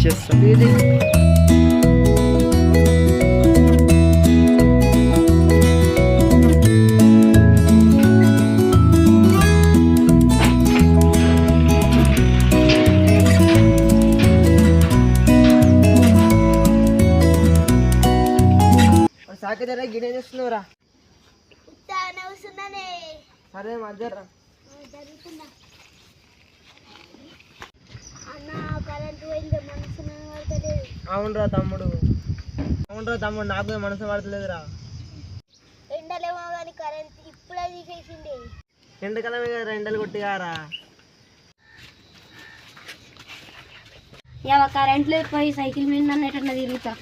తీసేస్తాం. సాకేదరా గిడే చేస్తున్నావురా? సరే మధ్యరా అవునరా తమ్ముడు, నాకు మనసు పడతలేదురా. ఎండలేమో కానీ కరెంట్ ఇప్పుడే తీసేసింది. ఎండకాలమే కదా ఎండలు కొట్టిగారా. కరెంట్ లేదు, పోయి సైకిల్ మీద అన్నట్టు తిరుగుతా.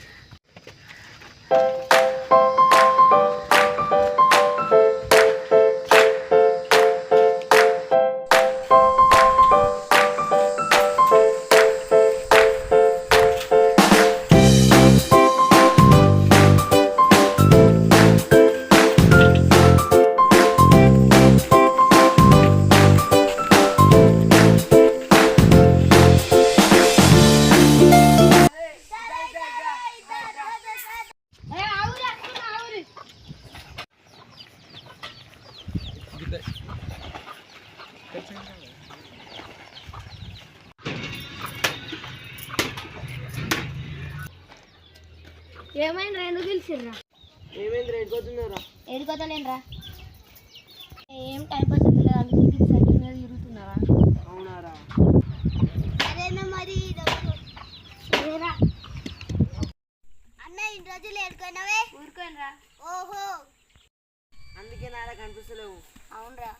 ఏమైంది రెండు తెలిసిర్రా? ఏమైంది ఎడిపోతున్నారా? ఎడిపోతలేనరా, ఏం టైం పాస్ అవుతలేదు, అందుకే సైకిల్ మీద తిరుగుతున్నారా? అవునారా? అదేనా మరి. అన్న ఇన్ని రోజులు ఏడుకోయినావే? ఊరుకోనరా. ఓహో, అందుకే నారా కనిపిస్తలేవు. అవునరా.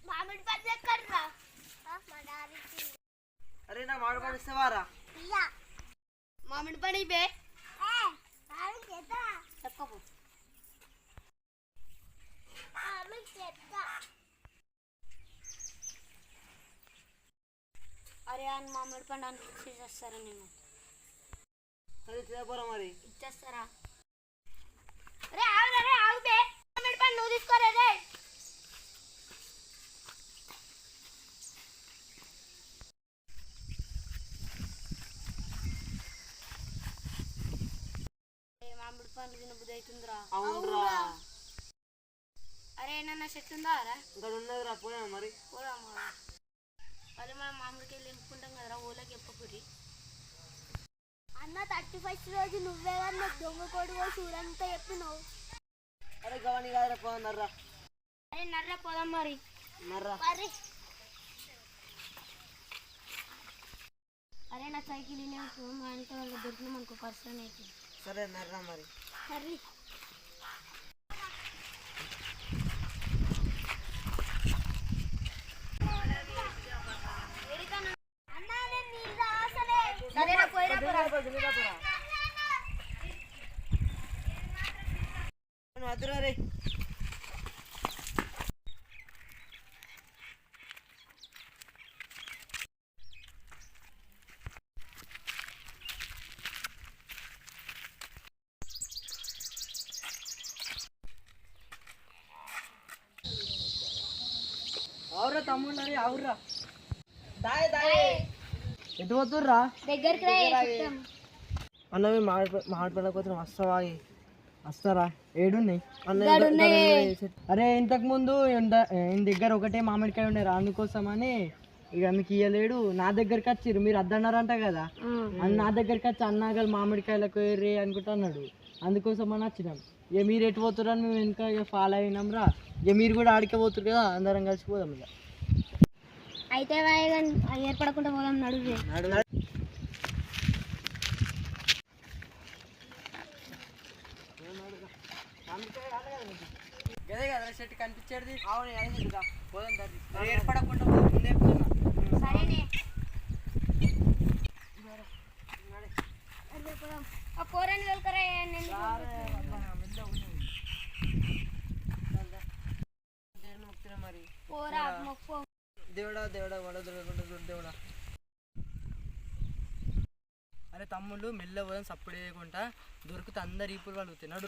మామిడి పండు ఎక్కడ్రా? అరే నా మామిడి పండు ఇస్తావారా? మామిడి పండు ఇవే చెప్పు. అరే అని మామిడి పండు అని చేసేస్తారా? నేను సరే చేయపోరా మరి. ఇచ్చేస్తారా? అరే ఆగు, అరే ఆగు బే, మామిడి పండు నువ్వు తీసుకోరే. మామిడి పండు తిన బుద్ధి అవుతుందిరా. అవునరా. అరే నన్న చెట్టు ఉందా రా? ఇక్కడ ఉన్నదిరా, పోయా మరి. పోదామా? అదే మనం మామిడికాయలు ఎంపుకుంటాం కదరా, ఊళ్ళకి ఎప్పకూరి. అన్న 31st రోజు నువ్వే కానీ నాకు దొంగ కొడుకు చూడంతా చెప్పినావు. అరే గవని కాదురా, పోదాం నర్రా. అరే నర్రా పోదాం మరి. నర్రా. అరే నా సైకిల్ మా ఇంట్లో వాళ్ళు దొరికినాం అనుకో పర్సన్ అయితే. సరే నర్రా మరి. సరే వద్దురా రే. అవురా తమ్ముడు, అవురా. దాయ్ దాయ్ ఎటు పోతుర్రా? దగ్గరికి అన్నవి మామిడి పండ్ల కోసం వస్తారా? ఏడున్నాయి అరే ఇంతకు ముందు దగ్గర ఒకటే మామిడికాయ ఉండేరా, అందుకోసమని ఇక మీకు ఇయ్యలేడు. నా దగ్గరికి వచ్చిర్రు, మీరు అద్దన్నారంట కదా, నా దగ్గరికి వచ్చి అన్నగలు మామిడికాయలకు రే అనుకుంటున్నాడు, అందుకోసం అని వచ్చినాం. ఇక మీరు ఎటు పోతుర్రా? మేము ఇంకా ఇక ఫాలో అయినాం రా. ఇక మీరు కూడా ఆడికే పోతురు కదా, అందరం కలిసిపోదాం. ఇక అయితే ఏర్పడకుండా పోదాం. నడువు. గదే కదా చెట్టు కనిపించేది. అవును పోదాం. ఏర్పడకుండా సరేనే. ఆ పోరాని వెళ్తారా? వచ్చిన మరి పోరా మొక్కు దేవుడా దేవుడా దేవుడా. అరే తమ్ముళ్ళు మెల్ల పోదాం, సప్పుడు చేయకుండా దొరికితే అందరు ఇప్పుడు వాళ్ళు తిన్నాడు.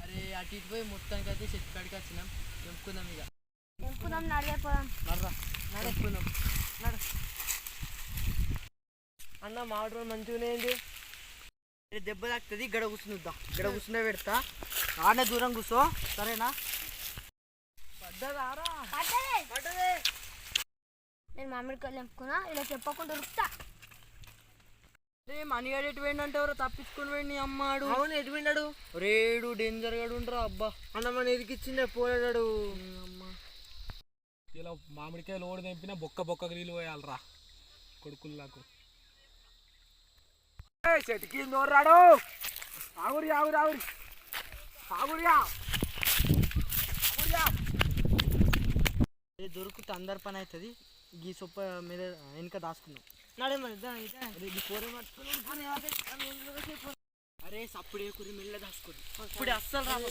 అరే అటు ఇటు పోయి మొత్తానికి అయితే చెట్టు కాడికి వచ్చినాం. తెంపుకుందాం ఇక, తెంపుదాం, నడిపోదాం. నర్రా నడుపుకుందాం నడు. అన్న మామిడి రోజు మంచిగానే ఏంటి దెబ్బ తాకుతుంది. గడ కూర్చుందా, గడ కూర్చునే పెడతా. ఆడనే దూరం కూర్చో, సరేనా? నేను మామిడికాయలు తెంపుకున్నా, ఇలా చెప్పకుండా ఉరుకుతా. మనీ ఎటు పోయిండు ఎవరో తప్పించుకుని పోయింది అమ్మాడు. అవును ఎటు పోయినాడు? రేడు డేంజర్ గాడు ఉండరా. అబ్బా అన్న మన ఎదికిచ్చిండే పోయాడు. అమ్మ ఇలా మామిడికాయలు ఓడి తెంపినా బొక్క నీళ్ళు పోయాలరా కొడుకులు నాకు. చెట్టుకి నోర్రాడు. ఆగురి ఆగురి ఆగురి ఆగురియా ఆగురియా. దొరుకుతే అందరి పని అవుతుంది. గీ సొప్ప మీద వెనుక దాచుకున్నాం. నడే మరి అరే సప్పుడే కురి మెల్ల దాచుకోరు. ఇప్పుడు అస్సలు రాదు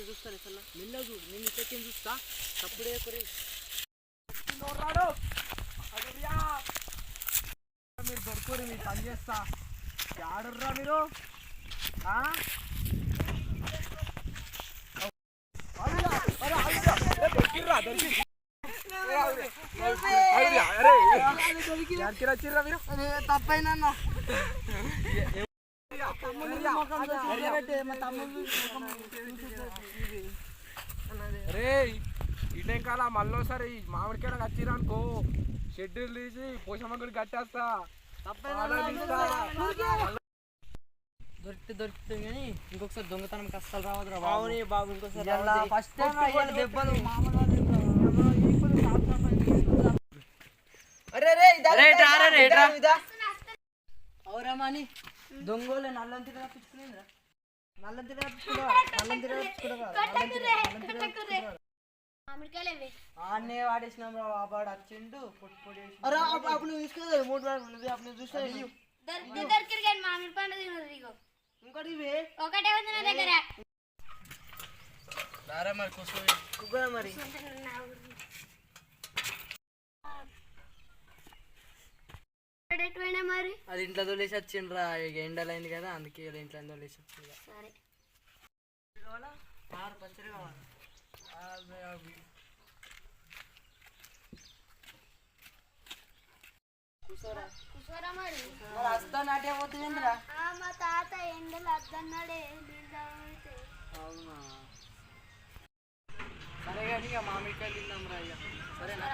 చూస్తాను అసలు మెల్ల చూడు. నేను ఇక్కడికి చూస్తా. సప్పుడే కురి మీరు దొరుకుని మీరు పని చేస్తా. ఆడర్రా మీరు. తప్పైనా రే ఇటెంకాల మళ్ళీసారి మామిడికాయలు వచ్చిరా అనుకో, షెడ్యూల్ తీసి పోషమ్మ గుడి కట్టేస్తా. దొరుకుతుంది కానీ ఇంకొకసారి దొంగతనం కష్టాలు రావద్దురా బాబు. ఇంకోసారి ఫస్ట్ దెబ్బలు అవురామాని దొంగోలే నల్లంతి తప్పించుకునేదిరా. ఆన్నే వాడేసినాం రా. వాడు వచ్చిండు పొట్టు పొడి. అప్పుడు నువ్వు తీసుకోలేదు 3 వాడు అప్పుడు చూసినా. మామిడి పండు తినదు. ఇంకోటి ఒకటే ఉంది నా దగ్గర. మరి కుక్కరా మరి. మరి అది ఇంట్లో తోలేసి వచ్చిండ్రా. ఇక ఎండలైంది కదా, అందుకే ఇంట్లో తోలేసి వచ్చింది. సరే పచ్చడి కావాలి. కూర్చోరా మరి. వస్తాను అటే పోతుందిరా. మా తాత ఎండలు అద్దన్నాడే. అవునా సరే కానీ ఇక మామిడికాయలు తిందాం రా. ఇక సరేనా?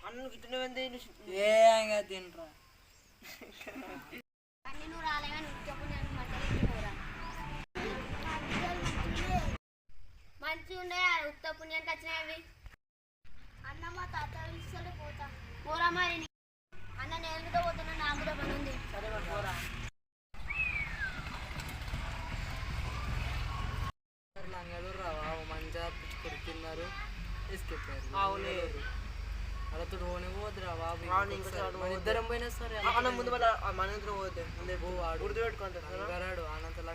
అన్ను గిట్టినవేంది? ఏ తినరా. అన్ని నువ్వు రాలే కానీ ఉత్తపుణ్యానికి మధ్యలో మంచిగా ఉండే. ఉత్తపుణ్యానికి వచ్చినాయి అన్న. మా తాత ఇస్తాడు పోతా. పోరా మరి. అన్న నేను కూడా పోతున్నా, నాకు కూడా పని ఉంది. సరే మరి పోరా. మంచిగా పిచ్చుకొని తిన్నారు, తీసుకెళ్ళారు. అవును అలా ఓని పోదురా బాబు. ఇద్దరం పోయినా సరే. ముందు మన ఇద్దరం పోతే గుర్తుపెట్టుకుంటాడు. అనంతలో